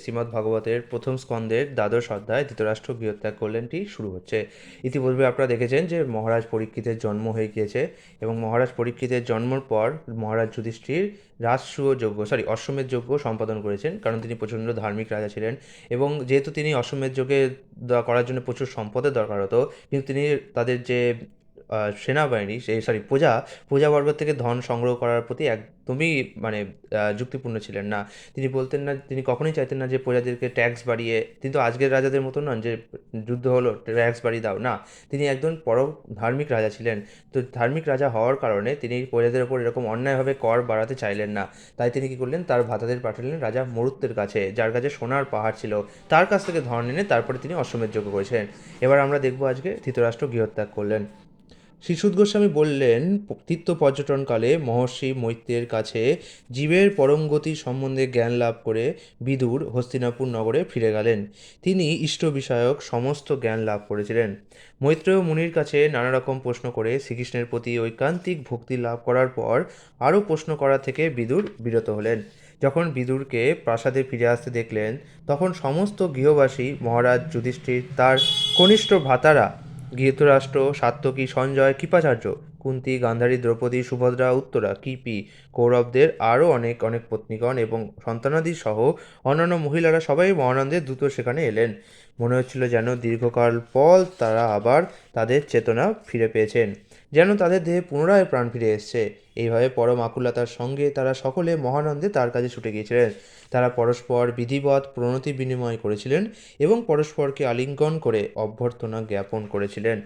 শ্রীমদ্ ভাগবতের প্রথম স্কন্দের দ্বাদশ অধ্যায় ধৃতরাষ্ট্র গৃহত্যাগ করলেনটি শুরু হচ্ছে। ইতিপূর্বে আপনারা দেখেছেন যে মহারাজ পরীক্ষিতের জন্ম হয়ে গিয়েছে এবং মহারাজ পরীক্ষিতের জন্মের পর মহারাজ যুধিষ্ঠির অশ্বমেধ যজ্ঞ সম্পাদন করেছেন, কারণ তিনি প্রচণ্ড ধার্মিক রাজা ছিলেন এবং যেহেতু তিনি অশ্বমেধ যজ্ঞে করার জন্য প্রচুর সম্পদের দরকার হতো, কিন্তু তিনি তাদের যে সেনাবাহিনী প্রজাবর্গ থেকে ধন সংগ্রহ করার প্রতি একদমই যুক্তিপূর্ণ ছিলেন না। তিনি বলতেন না, তিনি কখনোই চাইতেন না যে প্রজাদেরকে ট্যাক্স বাড়িয়ে, কিন্তু আজকের রাজাদের মতো নন যে যুদ্ধ হলো ট্যাক্স বাড়িয়ে দাও না। তিনি একজন ধার্মিক রাজা ছিলেন। তো ধার্মিক রাজা হওয়ার কারণে তিনি প্রজাদের ওপর এরকম অন্যায়ভাবে কর বাড়াতে চাইলেন না। তাই তিনি কী করলেন, তার ভ্রাতাদের পাঠালেন রাজা মরুত্বের কাছে, যার কাছে সোনার পাহাড় ছিল। তার কাছ থেকে ধন এনে তারপরে তিনি অশ্বমেধ যজ্ঞ করেছিলেন। এবার আমরা দেখব আজকে ধৃতরাষ্ট্র গৃহত্যাগ করলেন। শ্রীসুত গোস্বামী বললেন, তীর্থ পর্যটনকালে মহর্ষি মৈত্রেয়ের কাছে জীবের পরম গতি সম্বন্ধে জ্ঞান লাভ করে বিদুর হস্তিনাপুর নগরে ফিরে গেলেন। তিনি ইষ্ট বিষয়ক সমস্ত জ্ঞান লাভ করেছিলেন। মৈত্রেয় মুনির কাছে নানা রকম প্রশ্ন করে শ্রীকৃষ্ণের প্রতি ঐকান্তিক ভক্তি লাভ করার পর আরও প্রশ্ন করা থেকে বিদুর বিরত হলেন। যখন বিদুরকে প্রাসাদে ফিরে আসতে দেখলেন, তখন সমস্ত গৃহবাসী, মহারাজ যুধিষ্ঠির, তার কনিষ্ঠ ভ্রাতারা ধৃতরাষ্ট্র, সাত্যকী, সঞ্জয়, কৃপাচার্য, কুন্তী, গান্ধারী, দ্রৌপদী, সুভদ্রা, উত্তরা, কৃপি, কৌরবদের আরও অনেক অনেক পত্নীগণ এবং সন্তানাদি সহ অন্যান্য মহিলারা সবাই মহানন্দে দ্রুত সেখানে এলেন। মনে হচ্ছিল যেন দীর্ঘকাল পর তারা আবার তাদের চেতনা ফিরে পেয়েছেন, যেন তাদের দেহে পুনরায় প্রাণ ফিরে এসছে। এইভাবে পরম আকুলতার সঙ্গে তারা সকলে মহানন্দে তার কাছে ছুটে গিয়েছিলেন। তারা পরস্পর বিধিবৎ প্রণতি বিনিময় করেছিলেন এবং পরস্পরকে আলিঙ্গন করে অভ্যর্থনা জ্ঞাপন করেছিলেন।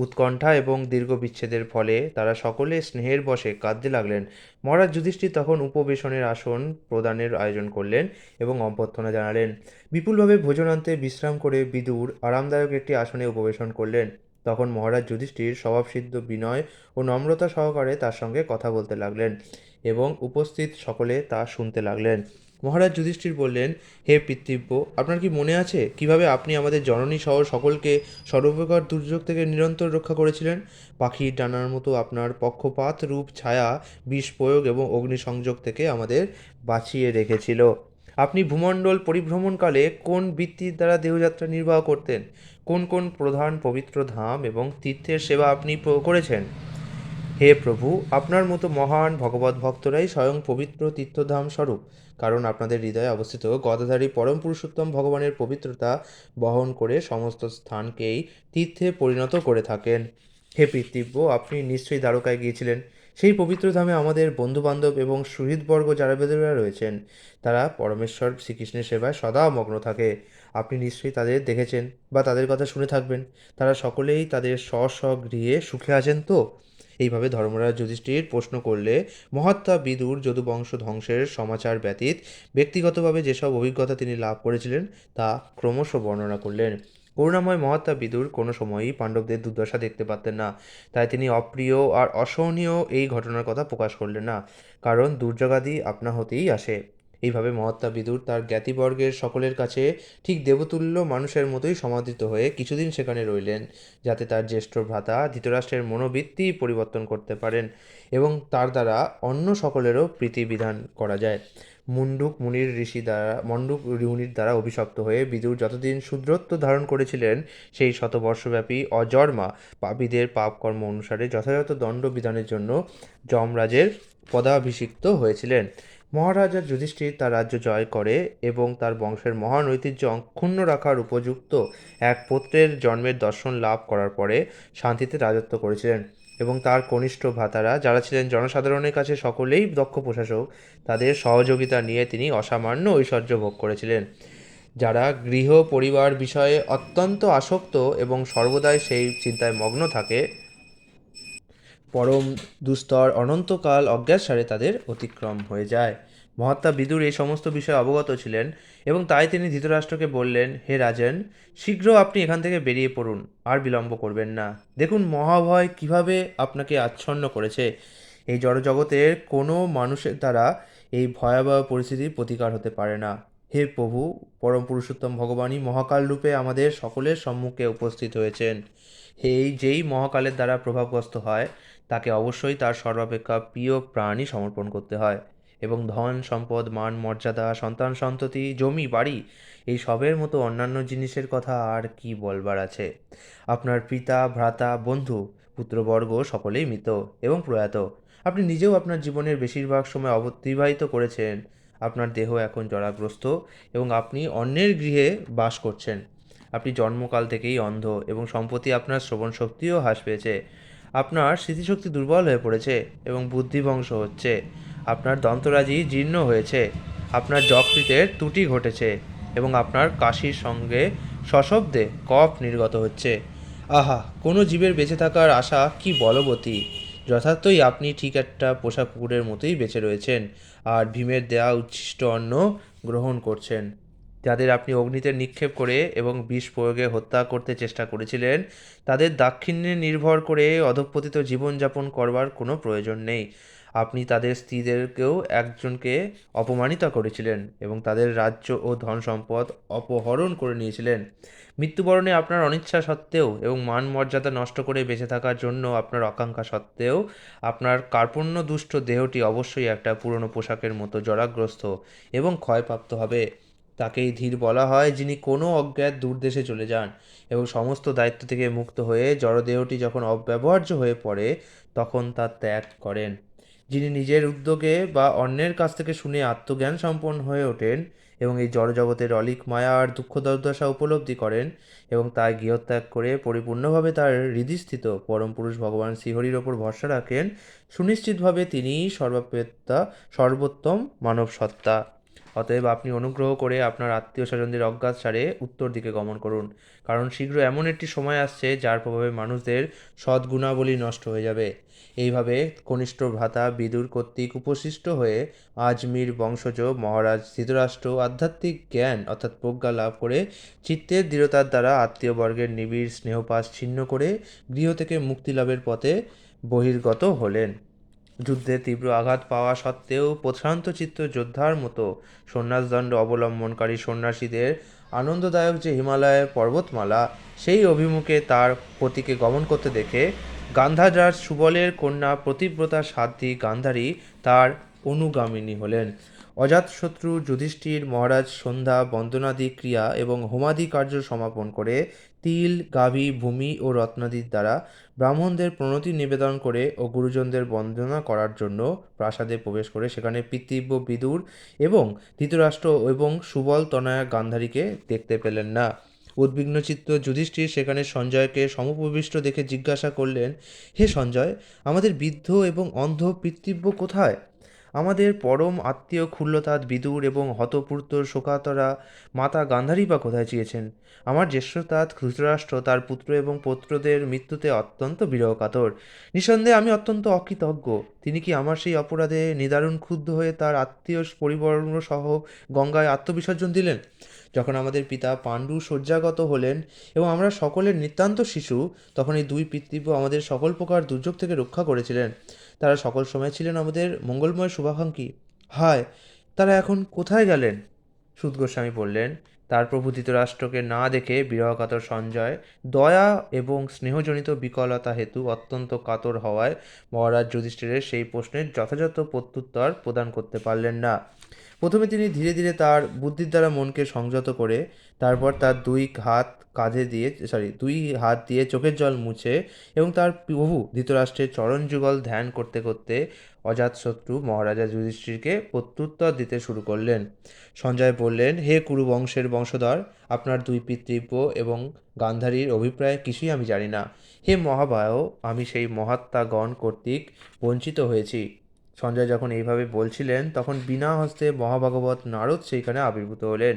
উৎকণ্ঠা এবং দীর্ঘ বিচ্ছেদের ফলে তারা সকলে স্নেহের বশে কাঁদতে লাগলেন। মহারাজ যুধিষ্ঠির তখন উপবেশনের আসন প্রদানের আয়োজন করলেন এবং অভ্যর্থনা জানালেন। বিপুলভাবে ভোজনান্তে বিশ্রাম করে বিদুর আরামদায়ক একটি আসনে উপবেশন করলেন। তখন মহারাজ যুধিষ্ঠির স্বভাবসিদ্ধ বিনয় ও নম্রতা সহকারে তার সঙ্গে কথা বলতে লাগলেন এবং উপস্থিত সকলে তা শুনতে লাগলেন। মহারাজ যুধিষ্ঠির বললেন, হে পিতৃব্য, আপনার কি মনে আছে কিভাবে আপনি আমাদের জননী সহ সকলকে সর্বপ্রকার দুর্যোগ থেকে নিরন্তর রক্ষা করেছিলেন? পাখির ডানার মতো আপনার পক্ষপাত রূপ ছায়া বিষ প্রয়োগ এবং অগ্নিসংযোগ থেকে আমাদের বাঁচিয়ে রেখেছিল। আপনি ভূমণ্ডল পরিভ্রমণকালে কোন বৃত্তির দ্বারা দেহযাত্রা নির্বাহ করতেন? কোন কোন প্রধান পবিত্র ধাম এবং তীর্থের সেবা আপনি করেছেন? হে প্রভু, আপনার মতো মহান ভগবত ভক্তরাই স্বয়ং পবিত্র তীর্থধাম স্বরূপ, কারণ আপনাদের হৃদয়ে অবস্থিত গদাধারী পরম পুরুষোত্তম ভগবানের পবিত্রতা বহন করে সমস্ত স্থানকেই তীর্থে পরিণত করে থাকেন। হে পিতৃব্য, আপনি নিশ্চয়ই দ্বারকায় গিয়েছিলেন। সেই পবিত্র ধামে আমাদের বন্ধুবান্ধব এবং সুহৃদবর্গ যারা বেদরা রয়েছেন, তারা পরমেশ্বর শ্রীকৃষ্ণের সেবায় সদা মগ্ন থাকে। আপনি নিশ্চয়ই তাদের দেখেছেন বা তাদের কথা শুনে থাকবেন। তারা সকলেই তাদের স্ব স্ব গৃহে সুখে আছেন তো? এইভাবে ধর্মরাজ যুধিষ্ঠির প্রশ্ন করলে মহাত্মা বিদুর যদুবংশ ধ্বংসের সমাচার ব্যতীত ব্যক্তিগতভাবে যেসব অভিজ্ঞতা তিনি লাভ করেছিলেন তা ক্রমশ বর্ণনা করলেন। করুণাময় মহাত্মা বিদুর কোনো সময়ই পাণ্ডবদের দুর্দশা দেখতে পারতেন না, তাই তিনি অপ্রিয় আর অসহনীয় এই ঘটনার কথা প্রকাশ করলেন না, কারণ দুর্যোগাদি আপনা হতেই আসে। এইভাবে মহাত্মা বিদুর তার জ্ঞাতিবর্গের সকলের কাছে ঠিক দেবতুল্য মানুষের মতোই সমাদৃত হয়ে কিছুদিন সেখানে রইলেন, যাতে তার জ্যেষ্ঠ ভ্রাতা ধৃতরাষ্ট্রের মনোবৃত্তি পরিবর্তন করতে পারেন এবং তার দ্বারা অন্য সকলেরও প্রীতিবিধান করা যায়। মণ্ডুক মুনির দ্বারা অভিশপ্ত হয়ে বিদুর যতদিন শূদ্রত্ব ধারণ করেছিলেন, সেই শতবর্ষব্যাপী অজন্মা পাপীদের পাপকর্ম অনুসারে যথাযথ দণ্ড বিধানের জন্য যমরাজের পদাভিষিক্ত হয়েছিলেন। মহারাজা যুধিষ্ঠির তার রাজ্য জয় করে এবং তার বংশের মহান ঐতিহ্য অক্ষুণ্ণ রাখার উপযুক্ত এক পুত্রের জন্মের দর্শন লাভ করার পরে শান্তিতে রাজত্ব করেছিলেন এবং তার কনিষ্ঠ ভ্রাতারা, যারা ছিলেন জনসাধারণের কাছে সকলেই দক্ষ প্রশাসক, তাদের সহযোগিতা নিয়ে তিনি অসামান্য ঐশ্বর্য ভোগ করেছিলেন। যারা গৃহ পরিবার বিষয়ে অত্যন্ত আসক্ত এবং সর্বদাই সেই চিন্তায় মগ্ন থাকে, পরম দুস্তর অনন্তকাল অজ্ঞাতসারে তাদের অতিক্রম হয়ে যায়। মহাত্মা বিদুর এই সমস্ত বিষয়ে অবগত ছিলেন এবং তাই তিনি ধৃতরাষ্ট্রকে বললেন, হে রাজন, শীঘ্র আপনি এখান থেকে বেরিয়ে পড়ুন, আর বিলম্ব করবেন না। দেখুন মহাভয় কিভাবে আপনাকে আচ্ছন্ন করেছে। এই জড়জগতের কোনো মানুষের দ্বারা এই ভয়াবহ পরিস্থিতির প্রতিকার হতে পারে না। হে প্রভু, পরম পুরুষোত্তম ভগবানই মহাকাল রূপে আমাদের সকলের সম্মুখে উপস্থিত হয়েছেন। যেই মহাকালের দ্বারা প্রভাবগ্রস্ত হয়, তাকে অবশ্যই তার সর্বাপেক্ষা প্রিয় প্রাণই সমর্পণ করতে হয়। এবং ধন সম্পদ মান মর্যাদা সন্তান সন্ততি জমি বাড়ি এই সবের মতো অন্যান্য জিনিসের কথা আর কি বলবার আছে। আপনার পিতা ভ্রাতা বন্ধু পুত্রবর্গ সকলেই মৃত এবং প্রয়াত। আপনি নিজেও আপনার জীবনের বেশিরভাগ সময় অতিবাহিত করেছেন। আপনার দেহ এখন জরাগ্রস্ত এবং আপনি অন্যের গৃহে বাস করছেন। আপনি জন্মকাল থেকেই অন্ধ এবং সম্প্রতি আপনার শ্রবণ শক্তিও হ্রাস পেয়েছে। আপনার স্মৃতিশক্তি দুর্বল হয়ে পড়েছে এবং বুদ্ধিভ্রংশ হচ্ছে। আপনার দন্তরাজি জীর্ণ হয়েছে। আপনার যকৃতের ত্রুটি ঘটেছে এবং আপনার কাশির সঙ্গে সশব্দে কফ নির্গত হচ্ছে। আহা, কোনো জীবের বেঁচে থাকার আশা কি বলবতী! যথার্থই আপনি ঠিক একটা পোষা কুকুরের মতোই বেঁচে রয়েছেন আর ভীমের দেয়া উচ্ছিষ্ট অন্ন গ্রহণ করছেন। যাদের আপনি অগ্নিতে নিক্ষেপ করে এবং বিষ প্রয়োগে হত্যা করতে চেষ্টা করেছিলেন, তাদের দাক্ষিণ্যে নির্ভর করে অধঃপতিত জীবনযাপন করবার কোনো প্রয়োজন নেই। আপনি তাদের স্ত্রীদেরকেও একজনকে অপমানিত করেছিলেন এবং তাদের রাজ্য ও ধন সম্পদ অপহরণ করে নিয়েছিলেন। মৃত্যুবরণে আপনার অনিচ্ছা সত্ত্বেও এবং মান মর্যাদা নষ্ট করে বেঁচে থাকার জন্য আপনার আকাঙ্ক্ষা সত্ত্বেও আপনার কার্পণ্য দুষ্ট দেহটি অবশ্যই একটা পুরনো পোশাকের মতো জরাগ্রস্ত এবং ক্ষয়প্রাপ্ত হবে। তাকেই ধীর বলা হয় যিনি কোনো অজ্ঞাত দূরদেশে চলে যান এবং সমস্ত দায়িত্ব থেকে মুক্ত হয়ে জড়দেহটি যখন অব্যবহার্য হয়ে পড়ে তখন তা ত্যাগ করেন। যিনি নিজের উদ্যোগে বা অন্যের কাছ থেকে শুনে আত্মজ্ঞান সম্পন্ন হয়ে ওঠেন এবং এই জড়জগতের অলিক মায়া আর দুঃখ দুর্দশা উপলব্ধি করেন এবং তাই গৃহত্যাগ করে পরিপূর্ণভাবে তার হৃদিস্থিত পরম পুরুষ ভগবান শ্রীহরির ওপর ভরসা রাখেন, সুনিশ্চিতভাবে তিনিই সর্বাপেক্ষা সর্বোত্তম মানব সত্তা। অতএব আপনি অনুগ্রহ করে আপনার আত্মীয় স্বজনদের অজ্ঞাত সারে উত্তর দিকে গমন করুন, কারণ শীঘ্র এমন একটি সময় আসছে যার প্রভাবে মানুষদের সদ্গুণাবলী নষ্ট হয়ে যাবে। এইভাবে কনিষ্ঠ ভ্রাতা বিদুর কর্তৃক উপশিষ্ট হয়ে আজমির বংশজ মহারাজ ধৃতরাষ্ট্র আধ্যাত্মিক জ্ঞান অর্থাৎ প্রজ্ঞা লাভ করে চিত্তের দৃঢ়তার দ্বারা আত্মীয়বর্গের নিবিড় স্নেহপাশ ছিন্ন করে গৃহ থেকে মুক্তি লাভের পথে বহির্গত হলেন। যুদ্ধে তীব্র আঘাত পাওয়া সত্ত্বেও প্রশান্ত চিত্ত যোদ্ধার মতো সন্ন্যাসদণ্ড অবলম্বনকারী সন্ন্যাসীদের আনন্দদায়ক যে হিমালয়ের পর্বতমালা সেই অভিমুখে তার পতিকে গমন করতে দেখে গান্ধাররাজ সুবলের কন্যা প্রতিব্রতা সাধ্বী গান্ধারী তার অনুগামিনী হলেন। অজাতশত্রু যুধিষ্ঠির মহারাজ সন্ধ্যা বন্দনাদি ক্রিয়া এবং হোমাদি কার্য সমাপন করে তিল গাভী ভূমি ও রত্নাদির দ্বারা ব্রাহ্মণদের প্রণতি নিবেদন করে ও গুরুজনদের বন্দনা করার জন্য প্রাসাদে প্রবেশ করে সেখানে পিতৃব্য বিদুর এবং ধৃতরাষ্ট্র এবং সুবল তনয়া গান্ধারীকে দেখতে পেলেন না। উদ্বিগ্নচিত্ত যুধিষ্ঠির সেখানে সঞ্জয়কে সমুপবিষ্ট দেখে জিজ্ঞাসা করলেন, হে সঞ্জয়, আমাদের বৃদ্ধ এবং অন্ধ পিতৃব্য কোথায়? আমাদের পরম আত্মীয় ক্ষুল্লতাৎ বিদুর এবং হতপূর্ত শোকাতরা মাতা গান্ধারী বা কোথায় চেয়েছেন? আমার জ্যেষ্ঠতাৎ ধৃতরাষ্ট্র তার পুত্র এবং পৌত্রদের মৃত্যুতে অত্যন্ত বিরহকাতর। নিঃসন্দেহে আমি অত্যন্ত অকৃতজ্ঞ। তিনি কি আমার সেই অপরাধে নিদারুণ ক্ষুব্ধ হয়ে তার আত্মীয় পরিবর্গ সহ গঙ্গায় আত্মবিসর্জন দিলেন? যখন আমাদের পিতা পাণ্ডু শয্যাগত হলেন এবং আমরা সকলের নিতান্ত শিশু, তখন এই দুই পিতৃব্য আমাদের সকল প্রকার দুর্যোগ থেকে রক্ষা করেছিলেন। তারা সকল সময় ছিলেন আমাদের মঙ্গলময় শুভাকাঙ্ক্ষী। হায়, তারা এখন কোথায় গেলেন? সূত গোস্বামী বললেন, তার প্রভু ধৃতরাষ্ট্রকে না দেখে বিরহকাতর সঞ্জয় দয়া এবং স্নেহজনিত বিকলতা হেতু অত্যন্ত কাতর হওয়ায় মহারাজ যুধিষ্ঠিরের সেই প্রশ্নের যথাযথ প্রত্যুত্তর প্রদান করতে পারলেন না। প্রথমে তিনি ধীরে ধীরে তার বুদ্ধির দ্বারা মনকে সংযত করে তারপর তার দুই হাত দিয়ে চোখের জল মুছে এবং তার প্রভু ধৃতরাষ্ট্রের চরণ যুগল ধ্যান করতে করতে অজাতশত্রু মহারাজা যুধিষ্ঠিরকে প্রত্যুত্তর দিতে শুরু করলেন। সঞ্জয় বললেন, হে কুরু বংশের বংশধর, আপনার দুই পিতৃব্য এবং গান্ধারীর অভিপ্রায় কিছুই আমি জানি না। হে মহাবাহ, আমি সেই মহাত্মাগণ কর্তৃক বঞ্চিত হয়েছি। সঞ্জয় যখন এইভাবে বলছিলেন তখন বিনা হস্তে মহাভাগবত নারদ সেইখানে আবির্ভূত হলেন।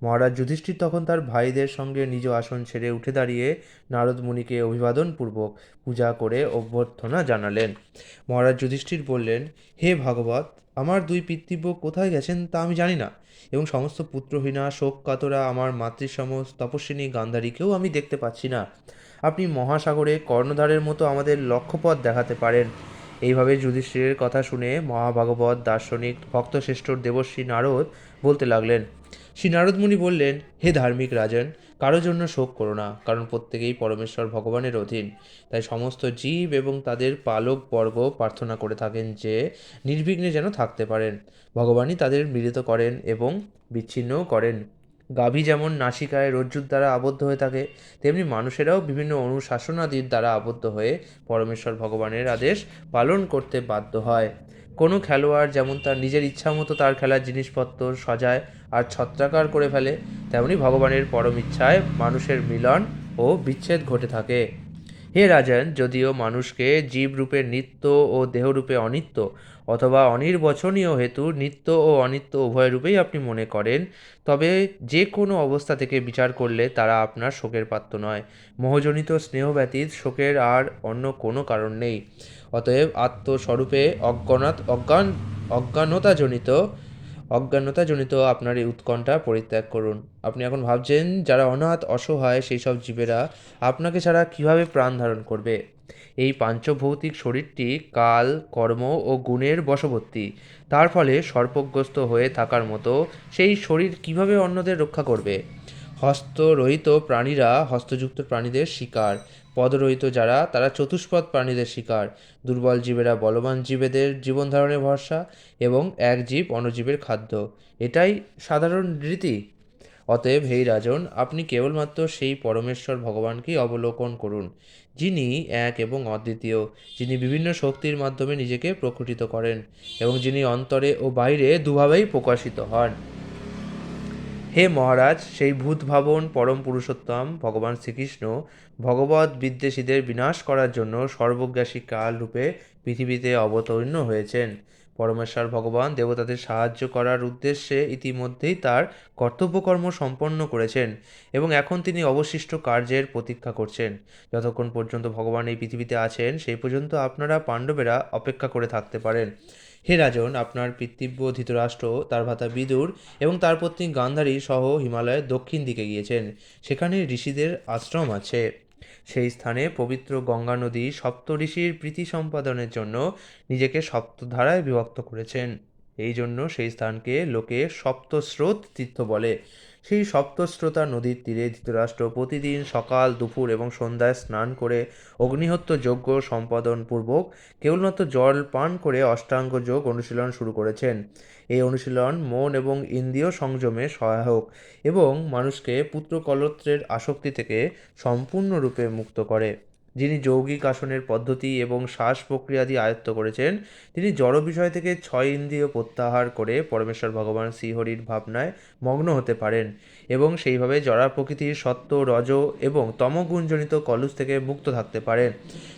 মহারাজ যুধিষ্ঠির তখন তার ভাইদের সঙ্গে নিজ আসন ছেড়ে উঠে দাঁড়িয়ে নারদ মুনিকে অভিবাদনপূর্বক পূজা করে অভ্যর্থনা জানালেন। মহারাজ যুধিষ্ঠির বললেন, হে ভাগবত, আমার দুই পিতৃব্য কোথায় গেছেন তা আমি জানি না এবং সমস্ত পুত্রহীনা শোক কাতরা আমার মাতৃসম তপস্বিনী গান্ধারীকেও আমি দেখতে পাচ্ছি না। আপনি মহাসাগরে কর্ণধারের মতো আমাদের লক্ষ্যপথ দেখাতে পারেন। এইভাবে যুধিষ্ঠিরের কথা শুনে মহাভাগবত দার্শনিক ভক্তশ্রেষ্ঠ দেবশ্রী নারদ বলতে লাগলেন, শ্রী নারদ মুনি বললেন, হে ধার্মিক রাজন, কারো জন্য শোক করো না, কারণ প্রত্যেকেই পরমেশ্বর ভগবানের অধীন। তাই সমস্ত জীব এবং তাদের পালক বর্গ প্রার্থনা করে থাকেন যে নির্বিঘ্নে যেন থাকতে পারেন। ভগবানই তাদের মিলিত করেন এবং বিচ্ছিন্নও করেন। গাভী যেমন নাসিকায় রজ্জুর দ্বারা আবদ্ধ হয়ে থাকে, তেমনি মানুষেরাও বিভিন্ন অনুশাসনাদির দ্বারা আবদ্ধ হয়ে পরমেশ্বর ভগবানের আদেশ পালন করতে বাধ্য হয়। কোনো খেলোয়াড় যেমন তার নিজের ইচ্ছা মতো তার খেলার জিনিসপত্র সাজায় আর ছত্রাকার করে ফেলে, তেমনি ভগবানের পরম ইচ্ছায় মানুষের মিলন ও বিচ্ছেদ ঘটে থাকে। হে রাজন, যদিও মানুষকে জীবরূপে নিত্য ও দেহরূপে অনিত্য অথবা অনির্বচনীয় হেতু নিত্য ও অনিত্য উভয় রূপেই আপনি মনে করেন, তবে যে কোনো অবস্থা থেকে বিচার করলে তারা আপনার শোকের পাত্র নয়। মোহজনিত স্নেহ ব্যতীত শোকের আর অন্য কোনো কারণ নেই। অতএব আত্মস্বরূপে অজ্ঞানতাজনিত আপনার এই উৎকণ্ঠা পরিত্যাগ করুন। আপনি এখন ভাবছেন, যারা অনাথ অসহায় সেই সব জীবেরা আপনাকে ছাড়া কিভাবে প্রাণ ধারণ করবে? এই পাঞ্চভৌতিক শরীরটি কাল, কর্ম ও গুণের বশবর্তী। তার ফলে সর্পগ্রস্ত হয়ে থাকার মতো সেই শরীর কিভাবে অন্যদের রক্ষা করবে? হস্তরহিত প্রাণীরা হস্তযুক্ত প্রাণীদের শিকার, পদরহিত যারা তারা চতুষ্পদ প্রাণীদের শিকার, দুর্বল জীবেরা বলবান জীবেদের জীবন ধারণের ভরসা এবং এক জীব অন্যজীবের খাদ্য। এটাই সাধারণ রীতি। অতএব হে রাজন, আপনি কেবলমাত্র সেই পরমেশ্বর ভগবানকেই অবলোকন করুন, যিনি এক এবং অদ্বিতীয়, যিনি বিভিন্ন শক্তির মাধ্যমে নিজেকে প্রকটিত করেন এবং যিনি অন্তরে ও বাইরে দুভাবেই প্রকাশিত হন। হে মহারাজ, সেই ভূতভাবন পরম পুরুষোত্তম ভগবান শ্রীকৃষ্ণ ভগবৎ বিদ্বেষীদের বিনাশ করার জন্য সর্বগ্রাসী কাল রূপে পৃথিবীতে অবতীর্ণ হয়েছেন। পরমেশ্বর ভগবান দেবতাদের সাহায্য করার উদ্দেশ্যে ইতিমধ্যেই তার কর্তব্যকর্ম সম্পন্ন করেছেন এবং এখন তিনি অবশিষ্ট কার্যের প্রতীক্ষা করছেন। যতক্ষণ পর্যন্ত ভগবান এই পৃথিবীতে আছেন সেই পর্যন্ত আপনারা পাণ্ডবেরা অপেক্ষা করে থাকতে পারেন। হে রাজন, আপনার পিতৃব্য ধৃতরাষ্ট্র, তার ভ্রাতা বিদুর এবং তার পত্নী গান্ধারী সহ হিমালয়ের দক্ষিণ দিকে গিয়েছেন। সেখানে ঋষিদের আশ্রম আছে। সেই স্থানে পবিত্র গঙ্গা নদী সপ্ত ঋষির প্রীতি সম্পাদনের জন্য নিজেকে সপ্তধারায় বিভক্ত করেছেন। এই জন্য সেই স্থানকে লোকে সপ্তস্রোত তীর্থ বলে। সেই সপ্তস্রোতা নদীর তীরে ধৃতরাষ্ট্র প্রতিদিন সকাল, দুপুর এবং সন্ধ্যায় স্নান করে অগ্নিহোত্র যজ্ঞ সম্পাদন পূর্বক কেবলমাত্র জল পান করে অষ্টাঙ্গ যোগ অনুশীলন শুরু করেছেন। এই অনুশীলন মন এবং ইন্দ্রিয় সংযমে সহায়ক এবং মানুষকে পুত্রকলত্রের আসক্তি থেকে সম্পূর্ণরূপে মুক্ত করে। যিনি যৌগিক আসনের পদ্ধতি এবং শ্বাস প্রক্রিয়াদি আয়ত্ত করেছেন, তিনি জড় বিষয় থেকে ছয় ইন্দ্রিয় প্রত্যাহার করে পরমেশ্বর ভগবান শ্রীহরির ভাবনায় মগ্ন হতে পারেন এবং সেইভাবে জড়া প্রকৃতির সত্ত্ব, রজ এবং তমগুণজনিত কলুষ থেকে মুক্ত থাকতে পারেন।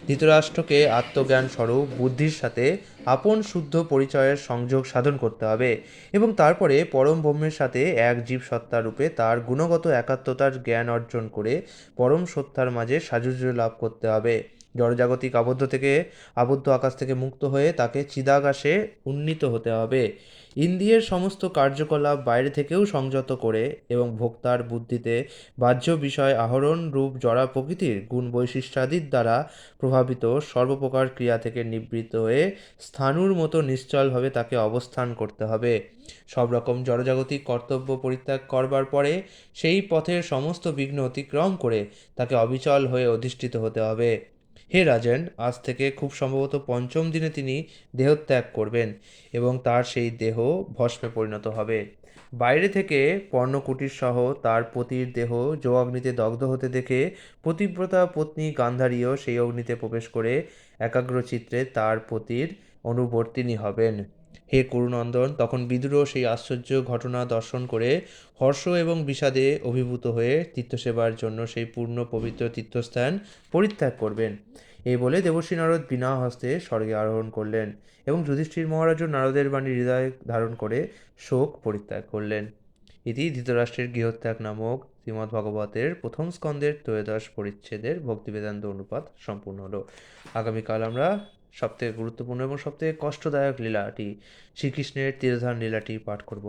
ধৃতরাষ্ট্রকে আত্মজ্ঞান স্বরূপ বুদ্ধির সাথে আপন শুদ্ধ পরিচয়ের সংযোগ সাধন করতে হবে এবং তারপরে পরম ব্রহ্মের সাথে এক জীব সত্তা রূপে তার গুণগত একাত্মতার জ্ঞান অর্জন করে পরম সত্তার মাঝে সাযুজ্য লাভ করতে হবে। জড়জাগতিক আবদ্ধ আকাশ থেকে মুক্ত হয়ে তাকে চিদাকাশে উন্নীত হতে হবে। ইন্দ্রিয়ের সমস্ত কার্যকলাপ বাইরে থেকেও সংযত করে এবং ভোক্তার বুদ্ধিতে বাহ্য বিষয় আহরণ রূপ জড়া প্রকৃতির গুণ বৈশিষ্ট্যাদির দ্বারা প্রভাবিত সর্বপ্রকার ক্রিয়া থেকে নিবৃত্ত হয়ে স্থাণুর মতো নিশ্চলভাবে তাকে অবস্থান করতে হবে। সব রকম জড়জাগতিক কর্তব্য পরিত্যাগ করবার পরে সেই পথের সমস্ত বিঘ্ন অতিক্রম করে তাকে অবিচল হয়ে অধিষ্ঠিত হতে হবে। হে রাজন, আজ থেকে খুব সম্ভবত পঞ্চম দিনে তিনি দেহত্যাগ করবেন এবং তার সেই দেহ ভস্মে পরিণত হবে। বাইরে থেকে পর্ণকুটির সহ তার পতির দেহ যৌগ্নিতে দগ্ধ হতে দেখে পতিব্রতা পত্নী গান্ধারীও সেই অগ্নিতে প্রবেশ করে একাগ্রচিত্তে তার পতির অনুবর্তিনী হবেন। হে কুরুনন্দন, তখন বিদুরও সেই আশ্চর্য ঘটনা দর্শন করে হর্ষ এবং বিষাদে অভিভূত হয়ে তীর্থসেবার জন্য সেই পূর্ণ পবিত্র তীর্থস্থান পরিত্যাগ করবেন। এই বলে দেবর্ষি নারদ বিনা হস্তে স্বর্গে আরোহণ করলেন এবং যুধিষ্ঠির মহারাজও নারদের বাণী হৃদয়ে ধারণ করে শোক পরিত্যাগ করলেন। ইতি ধৃতরাষ্ট্রের গৃহত্যাগ নামক শ্রীমদ্ভাগবতের প্রথম স্কন্দের ত্রয়োদশ পরিচ্ছেদের ভক্তিবেদান্ত অনুপাত সম্পূর্ণ হলো। আগামীকাল আমরা সবথেকে গুরুত্বপূর্ণ এবং সবথেকে কষ্টদায়ক লীলাটি শ্রীকৃষ্ণের তিরোধান লীলাটি পাঠ করব।